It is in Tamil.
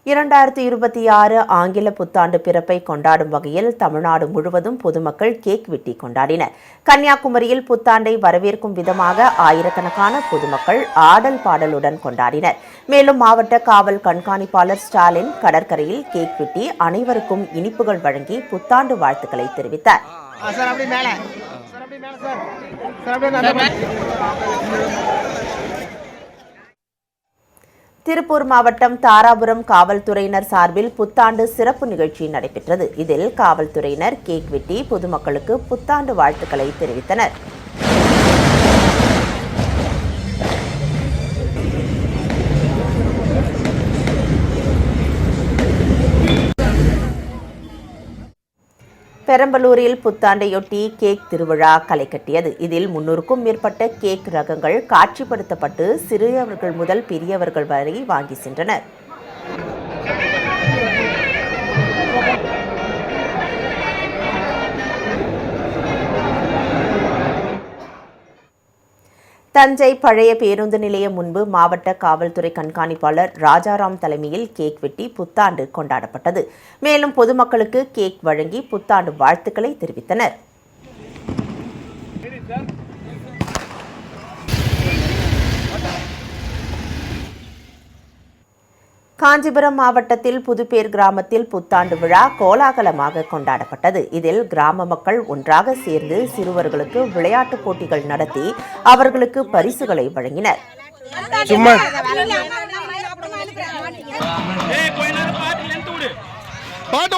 2026 ஆங்கில புத்தாண்டு பிறப்பை கொண்டாடும் வகையில் தமிழ்நாடு முழுவதும் பொதுமக்கள் கேக் வெட்டி கொண்டாடினர். கன்னியாகுமரியில் புத்தாண்டை வரவேற்கும் விதமாக ஆயிரக்கணக்கான பொதுமக்கள் ஆடல் பாடலுடன் கொண்டாடினர். மேலும் மாவட்ட காவல் கண்காணிப்பாளர் ஸ்டாலின் கடற்கரையில் கேக் வெட்டி அனைவருக்கும் இனிப்புகள் வழங்கி புத்தாண்டு வாழ்த்துக்களை தெரிவித்தார். திருப்பூர் மாவட்டம் தாராபுரம் காவல்துறையினர் சார்பில் புத்தாண்டு சிறப்பு நிகழ்ச்சி நடைபெற்றது. இதில் காவல்துறையினர் கேக் வெட்டி பொதுமக்களுக்கு புத்தாண்டு வாழ்த்துக்களை தெரிவித்தனர். பெரம்பலூரில் புத்தாண்டையொட்டி கேக் திருவிழா களை கட்டியது. இதில் 300க்கும் மேற்பட்ட கேக் ரகங்கள் காட்சிப்படுத்தப்பட்டு சிறியவர்கள் முதல் பெரியவர்கள் வரை வாங்கி சென்றனர். தஞ்சை பழைய பேருந்து நிலையம் முன்பு மாவட்ட காவல்துறை கண்காணிப்பாளர் ராஜாராம் தலைமையில் கேக் வெட்டி புத்தாண்டு கொண்டாடப்பட்டது. மேலும் பொதுமக்களுக்கு கேக் வழங்கி புத்தாண்டு வாழ்த்துக்களை தெரிவித்தனர். காஞ்சிபுரம் மாவட்டத்தில் புதுப்பேர் கிராமத்தில் புத்தாண்டு விழா கோலாகலமாக கொண்டாடப்பட்டது. இதில் கிராம மக்கள் ஒன்றாக சேர்ந்து சிறுவர்களுக்கு விளையாட்டுப் போட்டிகள் நடத்தி அவர்களுக்கு பரிசுகளை வழங்கினர். பாட்டு